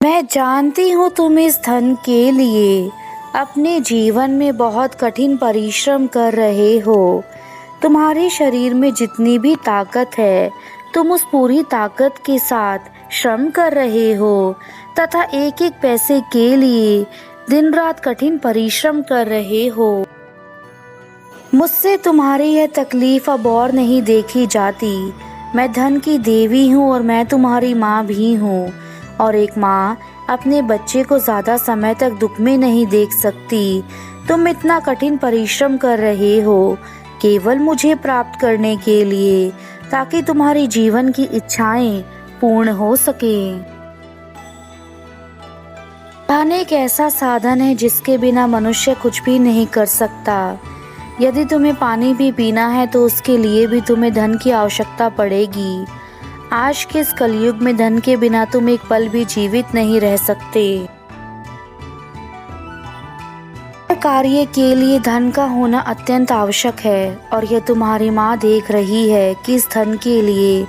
मैं जानती हूँ तुम इस धन के लिए अपने जीवन में बहुत कठिन परिश्रम कर रहे हो। तुम्हारे शरीर में जितनी भी ताकत है, तुम उस पूरी ताकत के साथ श्रम कर रहे हो तथा एक एक पैसे के लिए दिन रात कठिन परिश्रम कर रहे हो। मुझसे तुम्हारी यह तकलीफ अब और नहीं देखी जाती। मैं धन की देवी हूँ और मैं तुम्हारी माँ भी हूँ, और एक माँ अपने बच्चे को ज़्यादा समय तक दुख में नहीं देख सकती। तुम इतना कठिन परिश्रम कर रहे हो केवल मुझे प्राप्त करने के लिए, ताकि तुम्हारी जीवन की इच्छाएं पूर्ण हो सके। धन एक ऐसा साधन है जिसके बिना मनुष्य कुछ भी नहीं कर सकता। यदि तुम्हें पानी भी पीना है तो उसके लिए भी तुम्हें धन की आवश्यकता पड़ेगी। आज के इस कलयुग में धन के बिना तुम एक पल भी जीवित नहीं रह सकते। कार्य के लिए धन का होना अत्यंत आवश्यक है, और यह तुम्हारी माँ देख रही है कि इस धन के लिए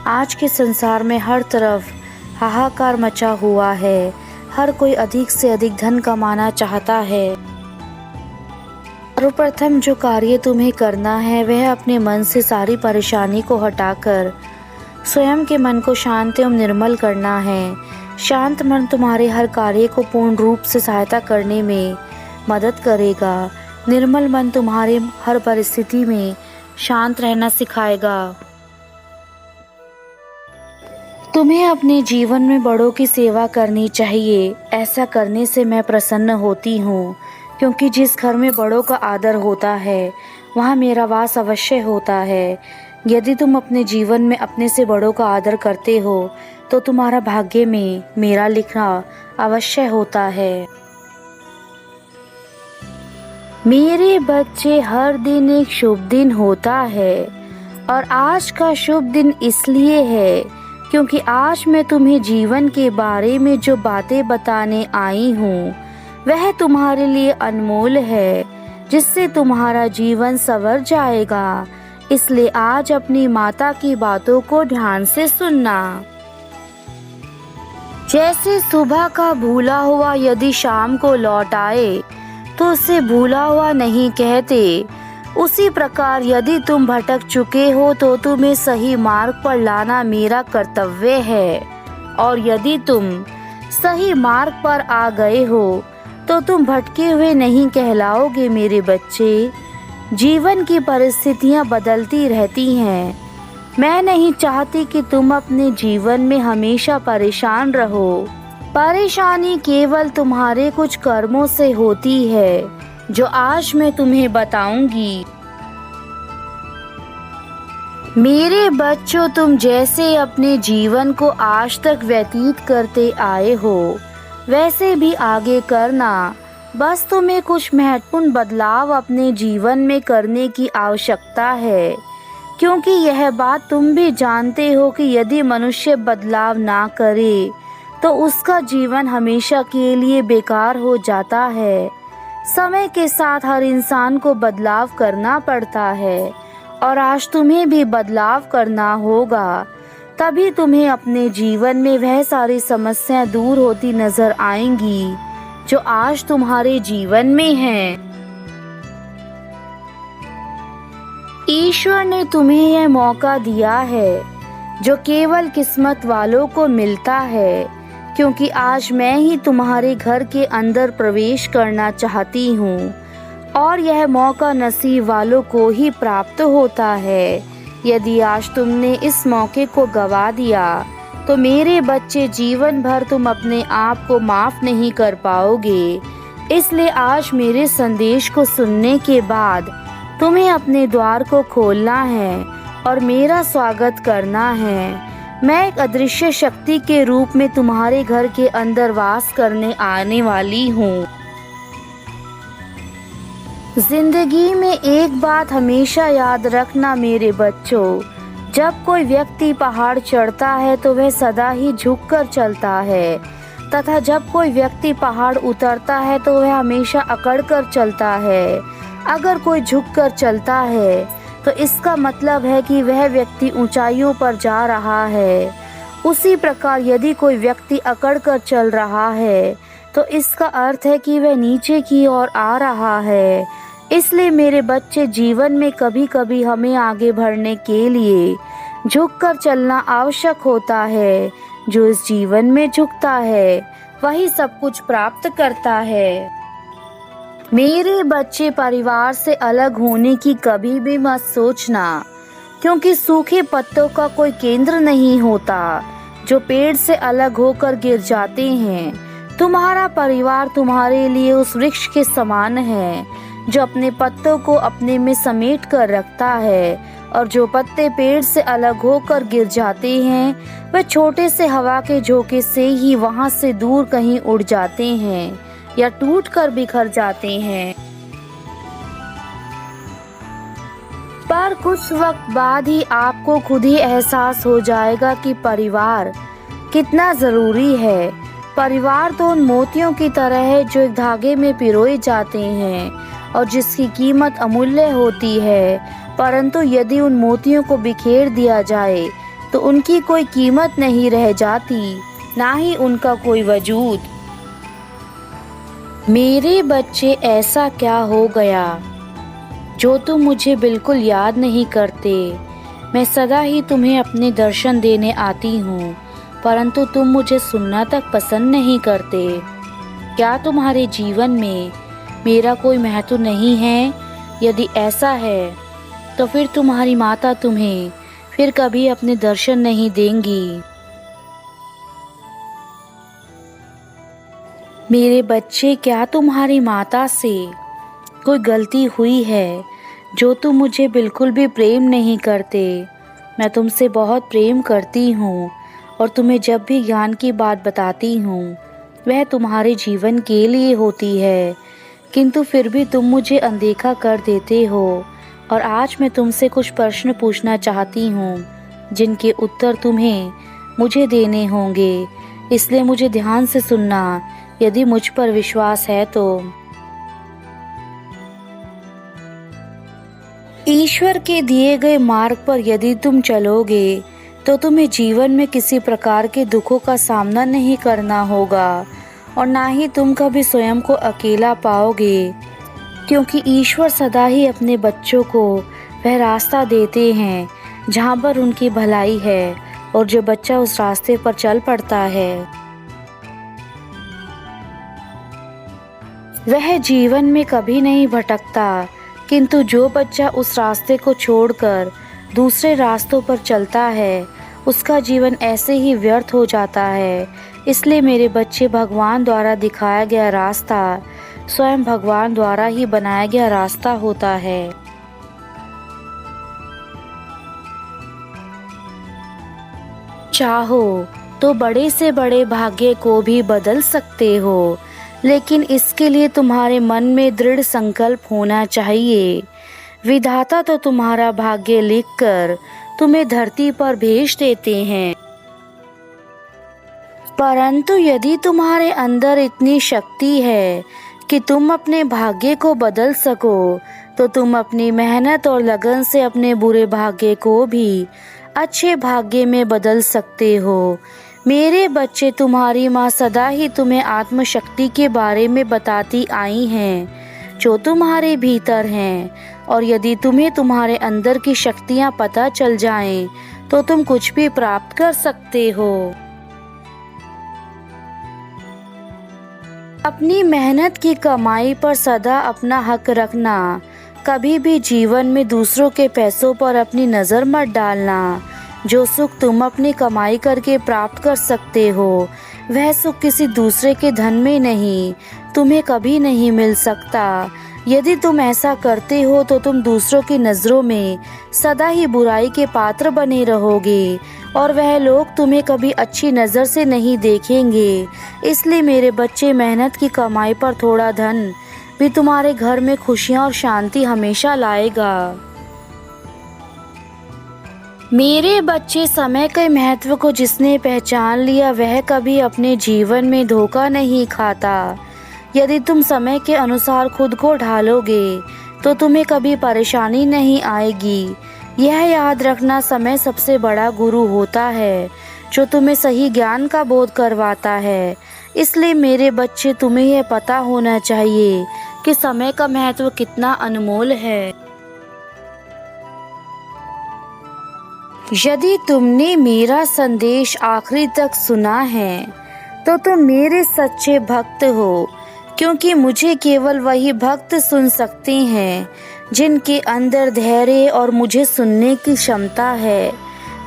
आज के संसार में हर तरफ हाहाकार मचा हुआ है। हर कोई अधिक से अधिक धन कमाना चाहता है। सर्वप्रथम जो कार्य तुम्हें करना है वह अपने मन से सारी परेशानी को हटाकर स्वयं के मन को शांत एवं निर्मल करना है। शांत मन तुम्हारे हर कार्य को पूर्ण रूप से सहायता करने में मदद करेगा। निर्मल मन तुम्हारे हर परिस्थिति में शांत रहना सिखाएगा। तुम्हें अपने जीवन में बड़ों की सेवा करनी चाहिए। ऐसा करने से मैं प्रसन्न होती हूँ, क्योंकि जिस घर में बड़ों का आदर होता है वहाँ मेरा वास अवश्य होता है। यदि तुम अपने जीवन में अपने से बड़ों का आदर करते हो तो तुम्हारा भाग्य में मेरा लिखना अवश्य होता है। मेरे बच्चे, हर दिन एक शुभ दिन होता है, और आज का शुभ दिन इसलिए है क्योंकि आज मैं तुम्हें जीवन के बारे में जो बातें बताने आई हूँ वह तुम्हारे लिए अनमोल है, जिससे तुम्हारा जीवन संवर जाएगा। इसलिए आज अपनी माता की बातों को ध्यान से सुनना। जैसे सुबह का भूला हुआ यदि शाम को लौट आए तो उसे भूला हुआ नहीं कहते, उसी प्रकार यदि तुम भटक चुके हो तो तुम्हें सही मार्ग पर लाना मेरा कर्तव्य है, और यदि तुम सही मार्ग पर आ गए हो तो तुम भटके हुए नहीं कहलाओगे। मेरे बच्चे, जीवन की परिस्थितियां बदलती रहती हैं। मैं नहीं चाहती कि तुम अपने जीवन में हमेशा परेशान रहो। परेशानी केवल तुम्हारे कुछ कर्मों से होती है, जो आज मैं तुम्हें बताऊंगी। मेरे बच्चों, तुम जैसे अपने जीवन को आज तक व्यतीत करते आए हो वैसे भी आगे करना। बस तुम्हें कुछ महत्वपूर्ण बदलाव अपने जीवन में करने की आवश्यकता है, क्योंकि यह बात तुम भी जानते हो कि यदि मनुष्य बदलाव ना करे तो उसका जीवन हमेशा के लिए बेकार हो जाता है। समय के साथ हर इंसान को बदलाव करना पड़ता है, और आज तुम्हें भी बदलाव करना होगा। तभी तुम्हें अपने जीवन में वह सारी समस्याएं दूर होती नजर आएंगी जो आज तुम्हारे जीवन में हैं। ईश्वर ने तुम्हें यह मौका दिया है जो केवल किस्मत वालों को मिलता है, क्योंकि आज मैं ही तुम्हारे घर के अंदर प्रवेश करना चाहती हूँ, और यह मौका नसीब वालों को ही प्राप्त होता है। यदि आज तुमने इस मौके को गवा दिया तो मेरे बच्चे, जीवन भर तुम अपने आप को माफ नहीं कर पाओगे। इसलिए आज मेरे संदेश को सुनने के बाद तुम्हें अपने द्वार को खोलना है और मेरा स्वागत करना है। मैं एक अदृश्य शक्ति के रूप में तुम्हारे घर के अंदर वास करने आने वाली हूँ। जिंदगी में एक बात हमेशा याद रखना मेरे बच्चों, जब कोई व्यक्ति पहाड़ चढ़ता है तो वह सदा ही झुककर चलता है, तथा जब कोई व्यक्ति पहाड़ उतरता है तो वह हमेशा अकड़कर चलता है। अगर कोई झुककर चलता है तो इसका मतलब है कि वह व्यक्ति ऊंचाइयों पर जा रहा है, उसी प्रकार यदि कोई व्यक्ति अकड़ कर चल रहा है तो इसका अर्थ है कि वह नीचे की ओर आ रहा है। इसलिए मेरे बच्चे, जीवन में कभी कभी हमें आगे बढ़ने के लिए झुककर चलना आवश्यक होता है। जो इस जीवन में झुकता है वही सब कुछ प्राप्त करता है। मेरे बच्चे, परिवार से अलग होने की कभी भी मत सोचना, क्योंकि सूखे पत्तों का कोई केंद्र नहीं होता जो पेड़ से अलग होकर गिर जाते हैं। तुम्हारा परिवार तुम्हारे लिए उस वृक्ष के समान है जो अपने पत्तों को अपने में समेट कर रखता है, और जो पत्ते पेड़ से अलग होकर गिर जाते हैं वह छोटे से हवा के झोंके से ही वहां से दूर कहीं उड़ जाते हैं या टूट कर बिखर जाते हैं। पर कुछ वक्त बाद ही आपको खुद ही एहसास हो जाएगा कि परिवार कितना जरूरी है। परिवार तो उन मोतियों की तरह है जो एक धागे में पिरोए जाते हैं और जिसकी कीमत अमूल्य होती है, परंतु यदि उन मोतियों को बिखेर दिया जाए तो उनकी कोई कीमत नहीं रह जाती, ना ही उनका कोई वजूद। मेरे बच्चे, ऐसा क्या हो गया जो तुम मुझे बिल्कुल याद नहीं करते? मैं सदा ही तुम्हें अपने दर्शन देने आती हूँ, परंतु तुम मुझे सुनना तक पसंद नहीं करते। क्या तुम्हारे जीवन में मेरा कोई महत्व नहीं है? यदि ऐसा है तो फिर तुम्हारी माता तुम्हें फिर कभी अपने दर्शन नहीं देंगी। मेरे बच्चे, क्या तुम्हारी माता से कोई गलती हुई है जो तुम मुझे बिल्कुल भी प्रेम नहीं करते? मैं तुमसे बहुत प्रेम करती हूँ और तुम्हें जब भी ज्ञान की बात बताती हूँ वह तुम्हारे जीवन के लिए होती है, किंतु फिर भी तुम मुझे अनदेखा कर देते हो। और आज मैं तुमसे कुछ प्रश्न पूछना चाहती हूँ जिनके उत्तर तुम्हें मुझे देने होंगे, इसलिए मुझे ध्यान से सुनना यदि मुझ पर विश्वास है तो। ईश्वर के दिए गए मार्ग पर यदि तुम चलोगे तो तुम्हें जीवन में किसी प्रकार के दुखों का सामना नहीं करना होगा और ना ही तुम कभी स्वयं को अकेला पाओगे, क्योंकि ईश्वर सदा ही अपने बच्चों को वह रास्ता देते हैं जहाँ पर उनकी भलाई है, और जो बच्चा उस रास्ते पर चल पड़ता है वह जीवन में कभी नहीं भटकता, किंतु जो बच्चा उस रास्ते को छोड़कर दूसरे रास्तों पर चलता है उसका जीवन ऐसे ही व्यर्थ हो जाता है। इसलिए मेरे बच्चे, भगवान द्वारा दिखाया गया रास्ता स्वयं भगवान द्वारा ही बनाया गया रास्ता होता है। चाहो तो बड़े से बड़े भाग्य को भी बदल सकते हो, लेकिन इसके लिए तुम्हारे मन में दृढ़ संकल्प होना चाहिए। विधाता तो तुम्हारा भाग्य लिखकर तुम्हें धरती पर भेज देते हैं, परंतु यदि तुम्हारे अंदर इतनी शक्ति है कि तुम अपने भाग्य को बदल सको तो तुम अपनी मेहनत और लगन से अपने बुरे भाग्य को भी अच्छे भाग्य में बदल सकते हो। मेरे बच्चे, तुम्हारी माँ सदा ही तुम्हें आत्मशक्ति के बारे में बताती आई हैं जो तुम्हारे भीतर हैं, और यदि तुम्हें तुम्हारे अंदर की शक्तियाँ पता चल जाएं तो तुम कुछ भी प्राप्त कर सकते हो। अपनी मेहनत की कमाई पर सदा अपना हक रखना। कभी भी जीवन में दूसरों के पैसों पर अपनी नज़र मत डालना। जो सुख तुम अपनी कमाई करके प्राप्त कर सकते हो वह सुख किसी दूसरे के धन में नहीं, तुम्हें कभी नहीं मिल सकता। यदि तुम ऐसा करते हो तो तुम दूसरों की नज़रों में सदा ही बुराई के पात्र बने रहोगे और वह लोग तुम्हें कभी अच्छी नज़र से नहीं देखेंगे। इसलिए मेरे बच्चे, मेहनत की कमाई पर थोड़ा धन भी तुम्हारे घर में खुशियाँ और शांति हमेशा लाएगा। मेरे बच्चे, समय के महत्व को जिसने पहचान लिया वह कभी अपने जीवन में धोखा नहीं खाता। यदि तुम समय के अनुसार खुद को ढालोगे तो तुम्हें कभी परेशानी नहीं आएगी। यह याद रखना, समय सबसे बड़ा गुरु होता है जो तुम्हें सही ज्ञान का बोध करवाता है। इसलिए मेरे बच्चे, तुम्हें यह पता होना चाहिए कि समय का महत्व कितना अनमोल है। यदि तुमने मेरा संदेश आखिरी तक सुना है तो तुम मेरे सच्चे भक्त हो, क्योंकि मुझे केवल वही भक्त सुन सकते हैं जिनके अंदर धैर्य और मुझे सुनने की क्षमता है।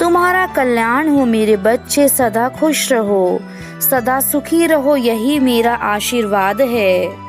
तुम्हारा कल्याण हो मेरे बच्चे, सदा खुश रहो, सदा सुखी रहो, यही मेरा आशीर्वाद है।